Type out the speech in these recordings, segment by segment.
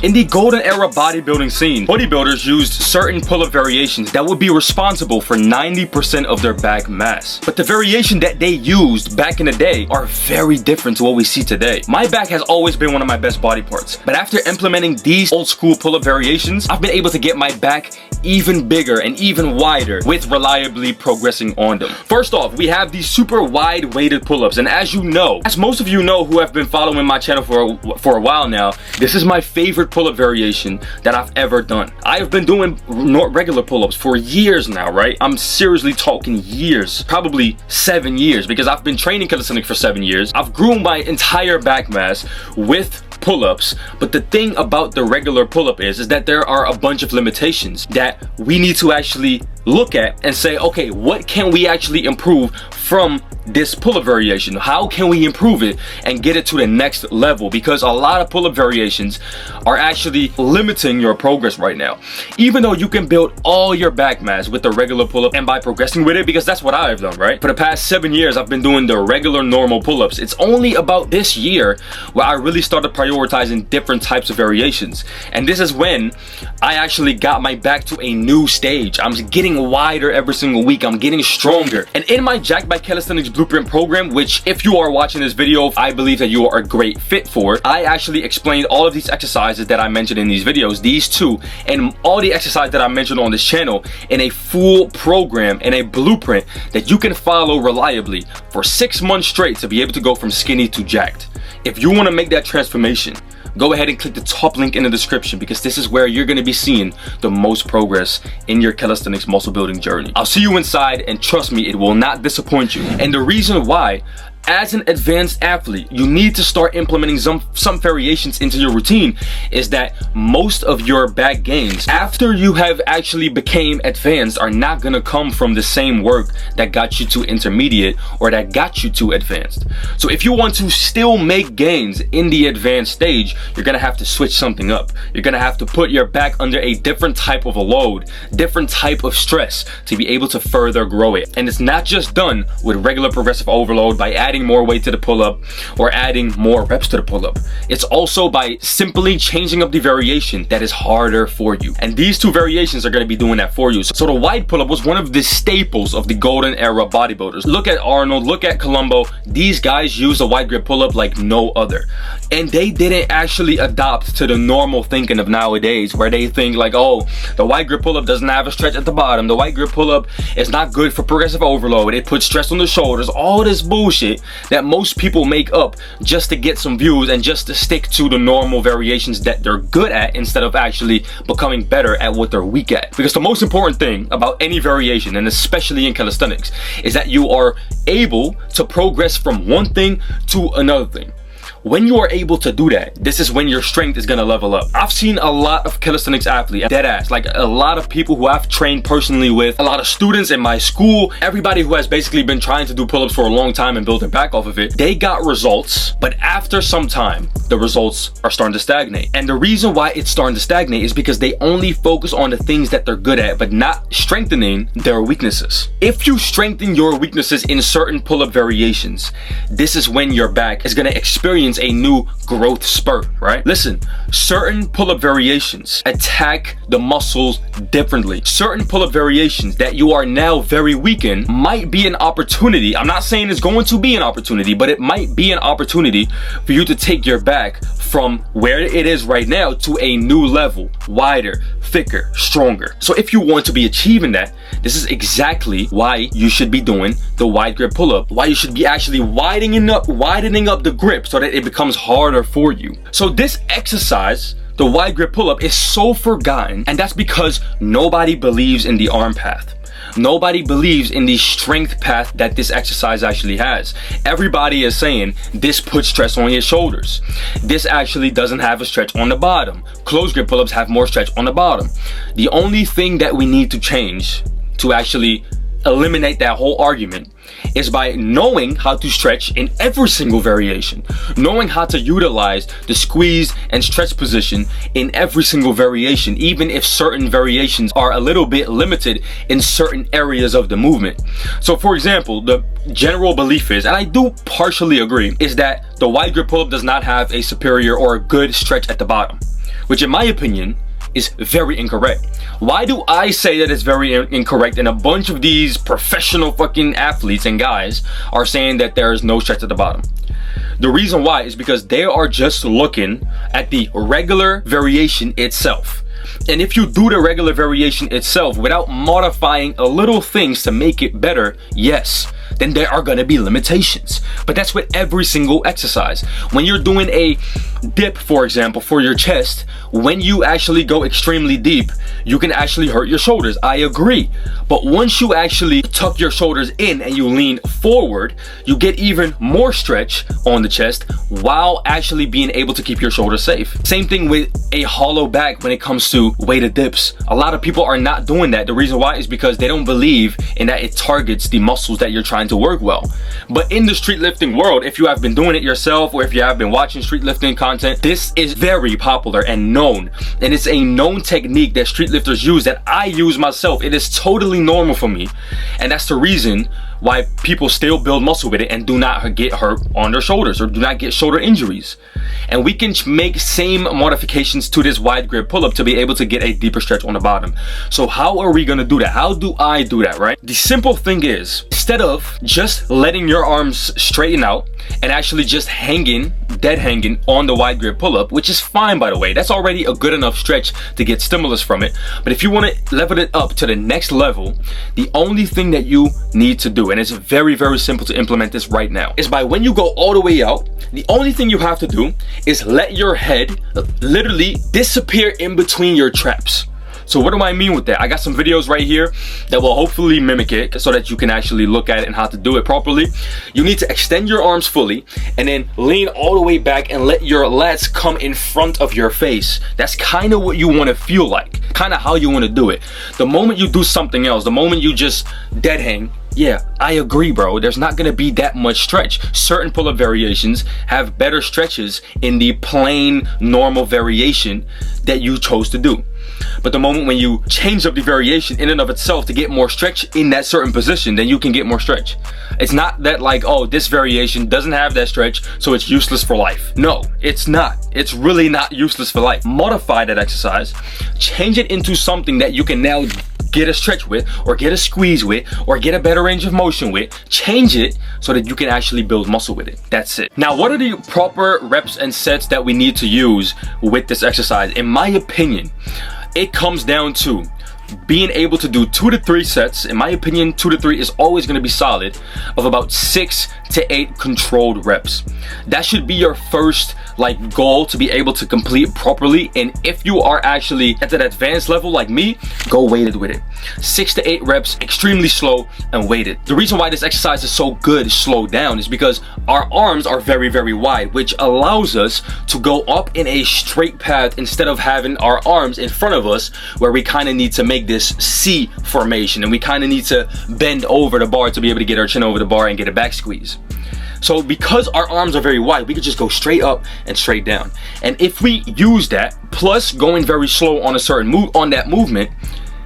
In the golden era bodybuilding scene, bodybuilders used certain pull-up variations that would be responsible for 90% of their back mass. But the variation that they used back in the day are very different to what we see today. My back has always been one of my best body parts, but after implementing these old school pull-up variations, I've been able to get my back even bigger and even wider with reliably progressing on them. First off, we have these super wide weighted pull-ups, and as you know, as most of you know who have been following my channel for a while now, this is my favorite pull-up variation that I've ever done. I have been doing regular pull-ups for years now, right? I'm seriously talking years, probably 7 years, because I've been training calisthenics for 7 years. I've grown my entire back mass with pull-ups, but the thing about the regular pull-up is that there are a bunch of limitations that we need to actually look at and say, okay, what can we actually improve from this pull-up variation? How can we improve it and get it to the next level? Because a lot of pull-up variations are actually limiting your progress right now. Even though you can build all your back mass with the regular pull-up and by progressing with it, because that's what I've done, right? For the past 7 years, I've been doing the regular normal pull-ups. It's only about this year where I really started prioritizing different types of variations. And this is when I actually got my back to a new stage. I'm getting wider every single week. I'm getting stronger. And in my Jacked by Calisthenics Blueprint program, which if you are watching this video, I believe that you are a great fit for, I actually explained all of these exercises that I mentioned in these videos, these two, and all the exercises that I mentioned on this channel in a full program and a blueprint that you can follow reliably for 6 months straight to be able to go from skinny to jacked. If you want to make that transformation, go ahead and click the top link in the description, because this is where you're going to be seeing the most progress in your calisthenics muscle building journey. I'll see you inside, and trust me, it will not disappoint you. And the reason why, as an advanced athlete, you need to start implementing some variations into your routine is that most of your back gains after you have actually became advanced are not going to come from the same work that got you to intermediate or that got you to advanced. So if you want to still make gains in the advanced stage, you're going to have to switch something up. You're going to have to put your back under a different type of a load, different type of stress to be able to further grow it. And it's not just done with regular progressive overload by adding more weight to the pull-up or adding more reps to the pull-up. It's also by simply changing up the variation that is harder for you. And these two variations are going to be doing that for you. So the wide pull-up was one of the staples of the golden era bodybuilders. Look at Arnold, look at Commando. These guys use a wide grip pull-up like no other. And they didn't actually adopt to the normal thinking of nowadays, where they think like, oh, the wide grip pull-up doesn't have a stretch at the bottom. The wide grip pull-up is not good for progressive overload. It puts stress on the shoulders. All this bullshit that most people make up just to get some views and just to stick to the normal variations that they're good at instead of actually becoming better at what they're weak at. Because the most important thing about any variation, and especially in calisthenics, is that you are able to progress from one thing to another thing. When you are able to do that, this is when your strength is gonna level up. I've seen a lot of calisthenics athletes, dead ass, like a lot of people who I've trained personally with, a lot of students in my school, everybody who has basically been trying to do pull-ups for a long time and build their back off of it. They got results, but after some time, the results are starting to stagnate. And the reason why it's starting to stagnate is because they only focus on the things that they're good at, but not strengthening their weaknesses. If you strengthen your weaknesses in certain pull-up variations, this is when your back is gonna experience a new growth spurt, right? Listen, certain pull-up variations attack the muscles differently. Certain pull-up variations that you are now very weak in might be an opportunity. I'm not saying it's going to be an opportunity, but it might be an opportunity for you to take your back from where it is right now to a new level, wider, thicker, stronger. So if you want to be achieving that, this is exactly why you should be doing the wide grip pull-up, why you should be actually widening up the grip so that it becomes harder for you. So this exercise, the wide grip pull-up, is so forgotten, and that's because nobody believes in the arm path. Nobody believes in the strength path that this exercise actually has. Everybody is saying this puts stress on your shoulders. This actually doesn't have a stretch on the bottom. Closed grip pull-ups have more stretch on the bottom. The only thing that we need to change to actually eliminate that whole argument is by knowing how to stretch in every single variation, knowing how to utilize the squeeze and stretch position in every single variation, even if certain variations are a little bit limited in certain areas of the movement. So for example, the general belief is, and I do partially agree, is that the wide grip pull-up does not have a superior or a good stretch at the bottom. which in my opinion is very incorrect. Why do I say that it's very incorrect and a bunch of these professional fucking athletes and guys are saying that there is no stretch at the bottom? The reason why is because they are just looking at the regular variation itself. And if you do the regular variation itself without modifying a little things to make it better, yes, then there are gonna be limitations. But that's with every single exercise. When you're doing a dip, for example, for your chest, when you actually go extremely deep, you can actually hurt your shoulders. I agree. But once you actually tuck your shoulders in and you lean forward, you get even more stretch on the chest while actually being able to keep your shoulders safe. Same thing with a hollow back when it comes to weighted dips. A lot of people are not doing that. The reason why is because they don't believe in that it targets the muscles that you're trying to work well. But in the street lifting world, if you have been doing it yourself or if you have been watching street lifting content, this is very popular and known. And it's a known technique that street lifters use that I use myself. It is totally normal for me. And that's the reason why people still build muscle with it and do not get hurt on their shoulders or do not get shoulder injuries. And we can make same modifications to this wide grip pull-up to be able to get a deeper stretch on the bottom. So how are we gonna do that? How do I do that, right? The simple thing is, instead of just letting your arms straighten out and actually just dead hanging on the wide grip pull-up, which is fine by the way, that's already a good enough stretch to get stimulus from it. But if you wanna level it up to the next level, the only thing that you need to do, and it's very, very simple to implement this right now, is by when you go all the way out, the only thing you have to do is let your head literally disappear in between your traps. So what do I mean with that? I got some videos right here that will hopefully mimic it so that you can actually look at it and how to do it properly. You need to extend your arms fully and then lean all the way back and let your lats come in front of your face. That's kind of what you want to feel like, kind of how you want to do it. The moment you do something else, the moment you just dead hang, yeah, I agree, bro. There's not gonna be that much stretch. Certain pull-up variations have better stretches in the plain normal variation that you chose to do. But the moment when you change up the variation in and of itself to get more stretch in that certain position, then you can get more stretch. It's not that like, oh, this variation doesn't have that stretch, so it's useless for life. No, it's not. It's really not useless for life. Modify that exercise, change it into something that you can now get a stretch with, or get a squeeze with, or get a better range of motion with. Change it so that you can actually build muscle with it. That's it. Now, what are the proper reps and sets that we need to use with this exercise? In my opinion, it comes down to being able to do 2 to 3 sets. In my opinion, 2 to 3 is always going to be solid, of about 6 to 8 controlled reps. That should be your first goal to be able to complete properly. And if you are actually at that advanced level like me, go weighted with it. 6 to 8 reps, extremely slow and weighted. The reason why this exercise is so good slow down is because our arms are very, very wide, which allows us to go up in a straight path instead of having our arms in front of us where we kind of need to make this C formation and we kind of need to bend over the bar to be able to get our chin over the bar and get a back squeeze. So because our arms are very wide, we could just go straight up and straight down. And if we use that, plus going very slow on a certain that movement,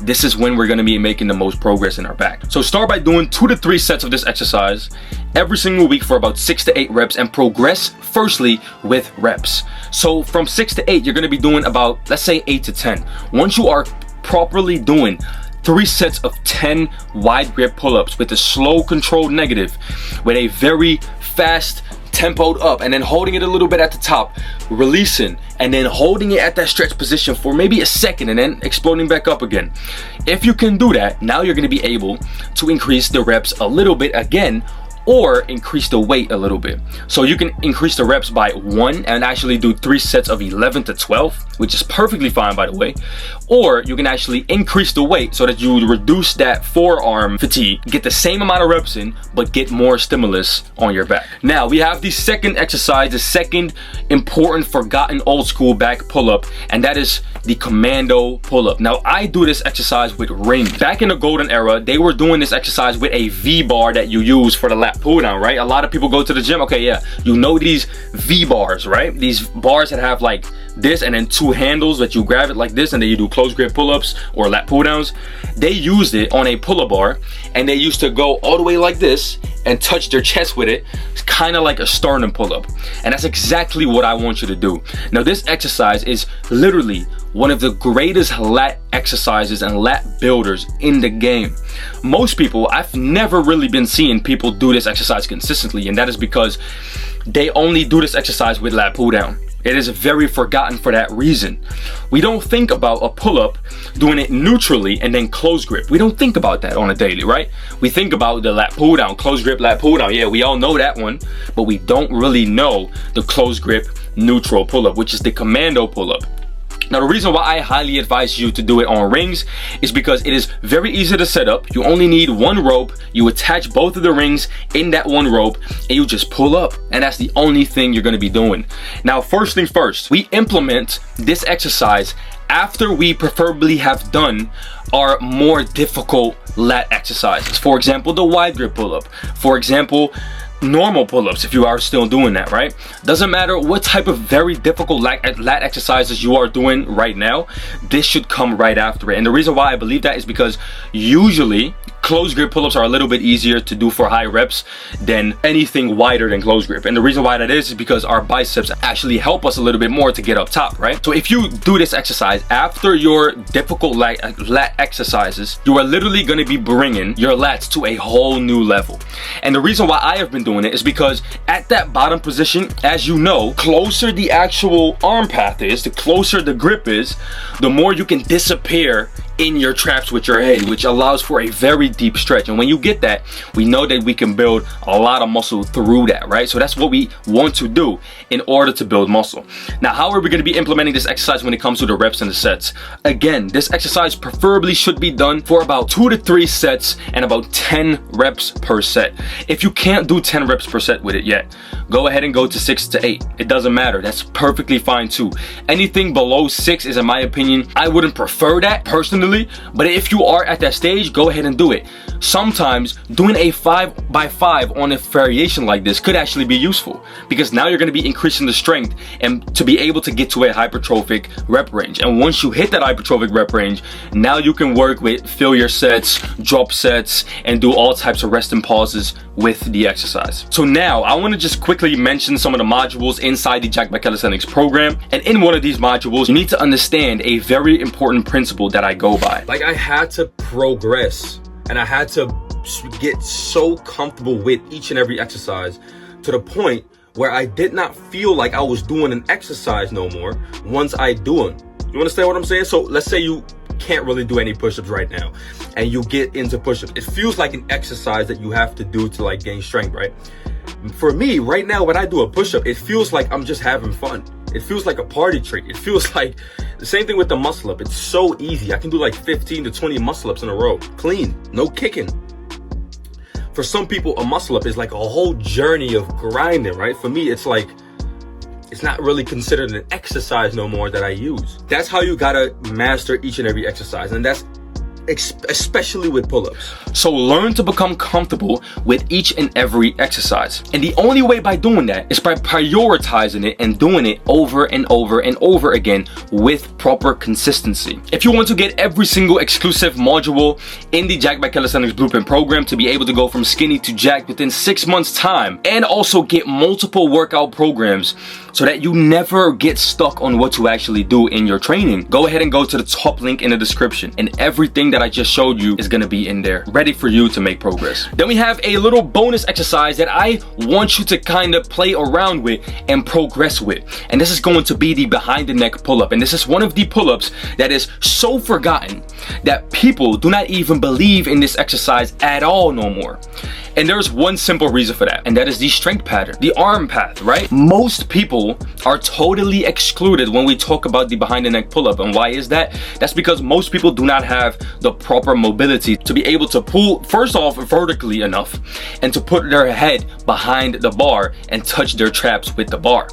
this is when we're gonna be making the most progress in our back. So start by doing 2 to 3 sets of this exercise every single week for about 6 to 8 reps and progress firstly with reps. So from 6 to 8, you're gonna be doing about, let's say 8 to 10. Once you are properly doing 3 sets of 10 wide grip pull-ups with a slow controlled negative, with a very fast tempoed up, and then holding it a little bit at the top, releasing, and then holding it at that stretch position for maybe a second and then exploding back up again. If you can do that, now you're going to be able to increase the reps a little bit again, or increase the weight a little bit. So you can increase the reps by 1 and actually do 3 sets of 11 to 12, which is perfectly fine by the way. Or you can actually increase the weight so that you would reduce that forearm fatigue, get the same amount of reps in, but get more stimulus on your back. Now we have the second exercise, the second important forgotten old school back pull-up, and that is the Commando pull-up. Now I do this exercise with rings. Back in the golden era, they were doing this exercise with a V-bar that you use for the lat pull down, right? A lot of people go to the gym, okay, yeah, you know these V bars, right? These bars that have this and then two handles that you grab it like this and then you do close grip pull-ups or lat pull downs. They used it on a pull-up bar and they used to go all the way like this and touch their chest with it. It's kind of like a sternum pull-up, and that's exactly what I want you to do. Now this exercise is literally one of the greatest lat exercises and lat builders in the game. Most people, I've never really been seeing people do this exercise consistently, and that is because they only do this exercise with lat pull down. It is very forgotten for that reason. We don't think about a pull-up doing it neutrally and then close grip. We don't think about that on a daily, right? We think about the lat pull down, close grip, lat pull down. Yeah, we all know that one, but we don't really know the close grip neutral pull-up, which is the Commando pull-up. Now the reason why I highly advise you to do it on rings is because it is very easy to set up. You only need one rope, you attach both of the rings in that one rope, and you just pull up, and that's the only thing you're going to be doing. Now first things first, we implement this exercise after we preferably have done our more difficult lat exercises. For example, the wide grip pull-up. For example, normal pull-ups, if you are still doing that, right? Doesn't matter what type of very difficult lat exercises you are doing right now, this should come right after it. And the reason why I believe that is because usually close grip pull-ups are a little bit easier to do for high reps than anything wider than close grip. And the reason why that is because our biceps actually help us a little bit more to get up top, right? So if you do this exercise after your difficult lat exercises, you are literally going to be bringing your lats to a whole new level. And the reason why I have been doing it is because at that bottom position, as you know, closer the actual arm path is, the closer the grip is, the more you can disappear in your traps with your head, which allows for a very deep stretch. And when you get that, we know that we can build a lot of muscle through that, right? So that's what we want to do in order to build muscle. Now, how are we going to be implementing this exercise when it comes to the reps and the sets? Again, this exercise preferably should be done for about 2 to 3 sets and about 10 reps per set. If you can't do 10 reps per set with it yet, go ahead and go to 6 to 8. It doesn't matter. That's perfectly fine too. Anything below 6 is, in my opinion, I wouldn't prefer that personally. But if you are at that stage, go ahead and do it. Sometimes doing a 5x5 on a variation like this could actually be useful, because now you're going to be increasing the strength and to be able to get to a hypertrophic rep range. And once you hit that hypertrophic rep range, now you can work with failure sets, drop sets, and do all types of rest and pauses with the exercise. So now I want to just quickly mention some of the modules inside the Jack by Calisthenics program. And in one of these modules, you need to understand a very important principle that I go by. Like, I had to progress and I had to get so comfortable with each and every exercise to the point where I did not feel like I was doing an exercise no more once I do them. You understand what I'm saying? So let's say you can't really do any push-ups right now and you get into push-ups. It feels like an exercise that you have to do to like gain strength, right? For me right now, when I do a push-up, it feels like I'm just having fun. It feels like a party trick. It feels like the same thing with the muscle up. It's so easy. I can do like 15 to 20 muscle ups in a row, clean, no kicking. For some people, a muscle up is like a whole journey of grinding, right? For me, it's like, it's not really considered an exercise no more that I use. That's how you gotta master each and every exercise, and that's especially with pull-ups. So learn to become comfortable with each and every exercise. And the only way by doing that is by prioritizing it and doing it over and over and over again with proper consistency. If you want to get every single exclusive module in the Jack by Calisthenics Blueprint program to be able to go from skinny to jacked within 6 months time, and also get multiple workout programs so that you never get stuck on what to actually do in your training, go ahead and go to the top link in the description, and everything that I just showed you is gonna be in there, ready for you to make progress. Then we have a little bonus exercise that I want you to kind of play around with and progress with. And this is going to be the behind the neck pull-up. And this is one of the pull-ups that is so forgotten that people do not even believe in this exercise at all no more. And there's one simple reason for that, and that is the strength pattern, the arm path, right? Most people are totally excluded when we talk about the behind the neck pull-up. And why is that? That's because most people do not have the proper mobility to be able to pull, first off, vertically enough, and to put their head behind the bar and touch their traps with the bar.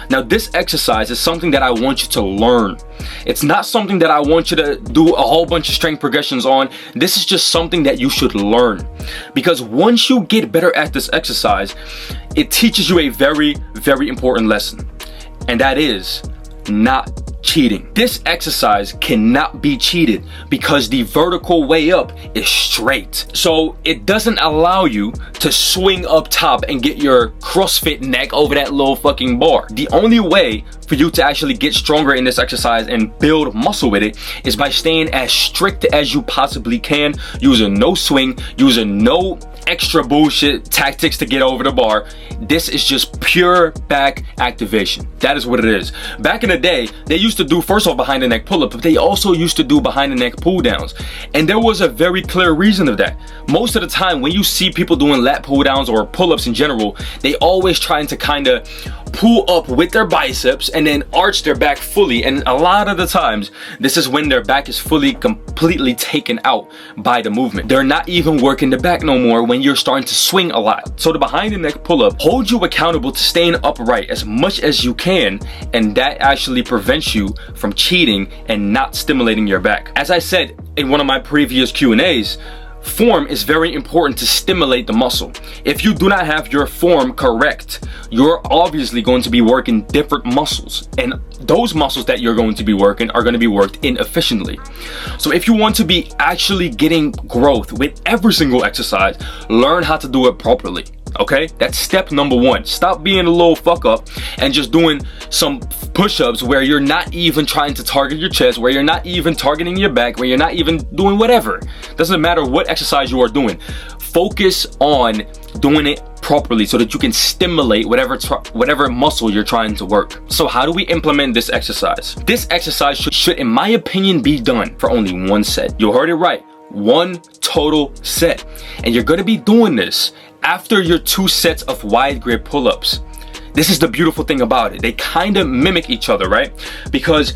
Now, this exercise is something that I want you to learn. It's not something that I want you to do a whole bunch of strength progressions on. This is just something that you should learn. Because once you get better at this exercise, it teaches you a very, very important lesson. And that is, not cheating. This exercise cannot be cheated because the vertical way up is straight. So it doesn't allow you to swing up top and get your CrossFit neck over that little fucking bar. The only way for you to actually get stronger in this exercise and build muscle with it is by staying as strict as you possibly can, using no swing, using no extra bullshit tactics to get over the bar. This is just pure back activation. That is what it is. Back in the day, they used to do first off behind the neck pull-up, but they also used to do behind the neck pull downs. And there was a very clear reason of that. Most of the time when you see people doing lat pull downs or pull-ups in general, they always trying to kind of pull up with their biceps and then arch their back fully. And a lot of the times, this is when their back is fully, completely taken out by the movement. They're not even working the back no more when you're starting to swing a lot. So the behind the neck pull-up holds you accountable to staying upright as much as you can, and that actually prevents you from cheating and not stimulating your back. As I said in one of my previous Q&As, form is very important to stimulate the muscle. If you do not have your form correct, you're obviously going to be working different muscles, and those muscles that you're going to be working are going to be worked inefficiently. So if you want to be actually getting growth with every single exercise, learn how to do it properly. Okay, that's step number one. Stop being a little fuck up and just doing some push-ups where you're not even trying to target your chest, where you're not even targeting your back, where you're not even doing whatever. Doesn't matter what exercise you are doing. Focus on doing it properly so that you can stimulate whatever muscle you're trying to work. So how do we implement this exercise? This exercise should, in my opinion, be done for only one set. You heard it right. One total set. And you're going to be doing this after your 2 sets of wide grip pull-ups. This is the beautiful thing about it. They kind of mimic each other, right? Because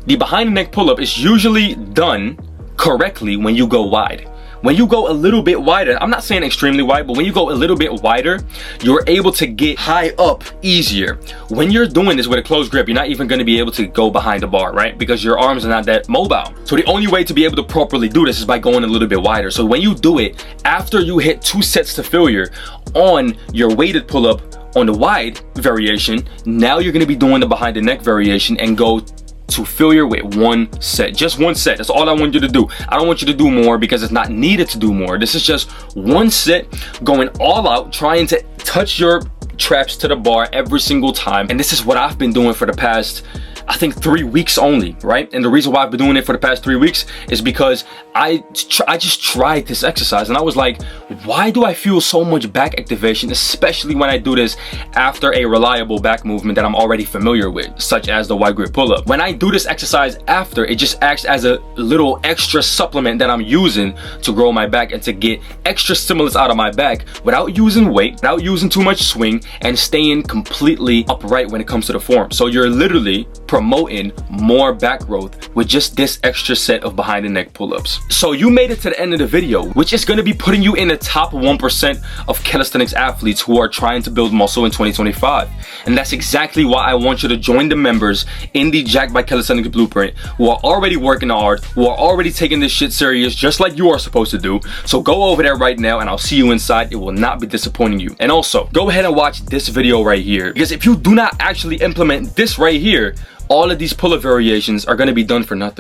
the behind the neck pull-up is usually done correctly when you go wide. When you go a little bit wider, I'm not saying extremely wide, but when you go a little bit wider, you're able to get high up easier. When you're doing this with a closed grip, you're not even going to be able to go behind the bar, right? Because your arms are not that mobile. So the only way to be able to properly do this is by going a little bit wider. So when you do it, after you hit 2 sets to failure on your weighted pull-up on the wide variation, now you're going to be doing the behind the neck variation and go to failure with 1 set. Just 1 set. That's all I want you to do. I don't want you to do more because it's not needed to do more. This is just 1 set, going all out, trying to touch your traps to the bar every single time. And this is what I've been doing for the past, I think, 3 weeks only, right? And the reason why I've been doing it for the past 3 weeks is because I just tried this exercise and I was like, why do I feel so much back activation, especially when I do this after a reliable back movement that I'm already familiar with, such as the wide grip pull-up. When I do this exercise after, it just acts as a little extra supplement that I'm using to grow my back and to get extra stimulus out of my back without using weight, without using too much swing, and staying completely upright when it comes to the form. So you're literally promoting more back growth with just this extra set of behind the neck pull-ups. So you made it to the end of the video, which is going to be putting you in the top 1% of calisthenics athletes who are trying to build muscle in 2025. And that's exactly why I want you to join the members in the Jacked by Calisthenics Blueprint, who are already working hard, who are already taking this shit serious just like you are supposed to do. So go over there right now and I'll see you inside. It will not be disappointing you. And also, go ahead and watch this video right here, because if you do not actually implement this right here, all of these pull-up variations are going to be done for nothing.